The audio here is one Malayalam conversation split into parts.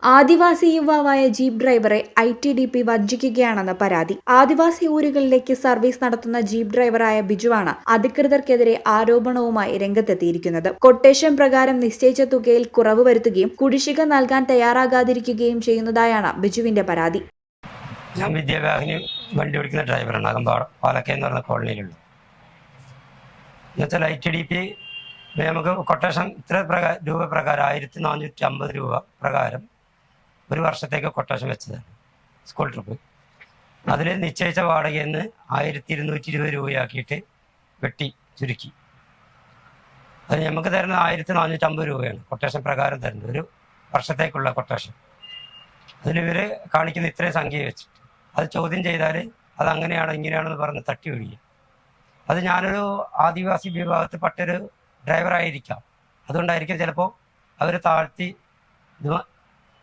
ആദിവാസി യുവാവായ ജീപ്പ് ഡ്രൈവറെ ITDP വഞ്ചിക്കുകയാണെന്ന് പരാതി. ആദിവാസി ഊരുകളിലേക്ക് സർവീസ് നടത്തുന്ന ജീപ്പ് ഡ്രൈവറായ ബിജുവാണ് അധികൃതർക്കെതിരെ ആരോപണവുമായി രംഗത്തെത്തിയിരിക്കുന്നത്. കൊട്ടേഷൻ പ്രകാരം നിശ്ചയിച്ച തുകയിൽ കുറവ് വരുത്തുകയും കുടിശ്ശിക നൽകാൻ തയ്യാറാകാതിരിക്കുകയും ചെയ്യുന്നതായാണ് ബിജുവിന്റെ പരാതി. ഞാൻ വിദ്യാഭ്യാസത്തിന് വണ്ടി ഓടിക്കുന്ന ഡ്രൈവറാണ്. അകമ്പാടം പാലക്കയം എന്ന് പറഞ്ഞ കോളനിയിലുള്ളത്. എന്നുവെച്ചാൽ ITDP നമുക്ക് കൊട്ടേഷൻ ഇത്ര രൂപ പ്രകാരം 1450 രൂപ പ്രകാരം ഒരു വർഷത്തേക്ക് കൊട്ടേഷൻ വെച്ചതാണ് സ്കൂൾ ട്രിപ്പ്. അതിൽ നിശ്ചയിച്ച വാടകയിൽ നിന്ന് 1220 രൂപയാക്കിയിട്ട് വെട്ടി ചുരുക്കി. അത് നമുക്ക് തരുന്നത് 1450 രൂപയാണ് കൊട്ടേഷൻ പ്രകാരം തരുന്നത്, ഒരു വർഷത്തേക്കുള്ള കൊട്ടേഷൻ. അതിലിവർ കാണിക്കുന്ന ഇത്രയും സംഖ്യ വെച്ചിട്ട് അത് ചോദ്യം ചെയ്താൽ അത് അങ്ങനെയാണോ ഇങ്ങനെയാണെന്ന് പറഞ്ഞ് തട്ടി ഒഴിയുക. അത് ഞാനൊരു ആദിവാസി വിഭാഗത്തിൽപ്പെട്ടൊരു ഡ്രൈവറായിരിക്കാം, അതുകൊണ്ടായിരിക്കും ചിലപ്പോൾ അവർ താഴ്ത്തി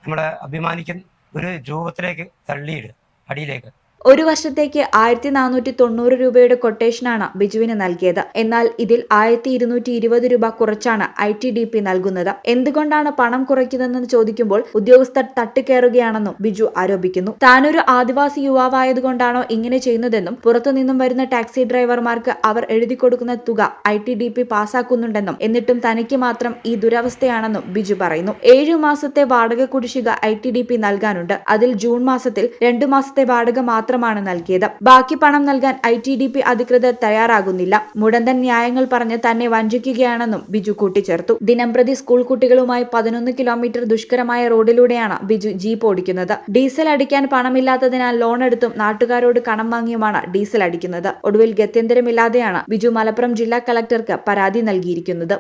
നമ്മളെ അഭിമാനിക്കുന്ന ഒരു രൂപത്തിലേക്ക് തള്ളിയിടുക, അടിയിലേക്ക്. ഒരു വർഷത്തേക്ക് 1490 രൂപയുടെ കൊട്ടേഷനാണ് ബിജുവിന് നൽകിയത്. എന്നാൽ ഇതിൽ 1220 രൂപ കുറച്ചാണ് ITDP നൽകുന്നത്. എന്തുകൊണ്ടാണ് പണം കുറയ്ക്കുന്നതെന്ന് ചോദിക്കുമ്പോൾ ഉദ്യോഗസ്ഥർ തട്ടിക്കയറുകയാണെന്നും ബിജു ആരോപിക്കുന്നു. താനൊരു ആദിവാസി യുവാവായതുകൊണ്ടാണോ ഇങ്ങനെ ചെയ്യുന്നതെന്നും പുറത്തുനിന്നും വരുന്ന ടാക്സി ഡ്രൈവർമാർക്ക് അവർ എഴുതി കൊടുക്കുന്ന തുക ITDP പാസാക്കുന്നുണ്ടെന്നും എന്നിട്ടും തനിക്ക് മാത്രം ഈ ദുരവസ്ഥയാണെന്നും ബിജു പറയുന്നു. 7 മാസത്തെ വാടക കുടിശ്ശിക ITDP നൽകാനുണ്ട്. അതിൽ ജൂൺ മാസത്തിൽ 2 മാസത്തെ വാടക മാത്രമാണ് നൽകിയത്. ബാക്കി പണം നൽകാൻ ITDP അധികൃതർ തയ്യാറാകുന്നില്ല. മുടന്തൻ ന്യായങ്ങൾ പറഞ്ഞ് തന്നെ വഞ്ചിക്കുകയാണെന്നും ബിജു കൂട്ടിച്ചേർത്തു. ദിനംപ്രതി സ്കൂൾ കുട്ടികളുമായി 11 കിലോമീറ്റർ ദുഷ്കരമായ റോഡിലൂടെയാണ് ബിജു ജീപ്പ് ഓടിക്കുന്നത്. ഡീസൽ അടിക്കാൻ പണമില്ലാത്തതിനാൽ ലോൺ എടുത്തും നാട്ടുകാരോട് കണം വാങ്ങിയുമാണ് ഡീസൽ അടിക്കുന്നത്. ഒടുവിൽ ഗത്യന്തരമില്ലാതെയാണ് ബിജു മലപ്പുറം ജില്ലാ കളക്ടർക്ക് പരാതി നൽകിയിരിക്കുന്നത്.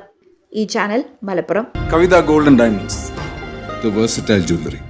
ഈ channel Malappuram. Kavitha golden diamonds, the versatile jewellery.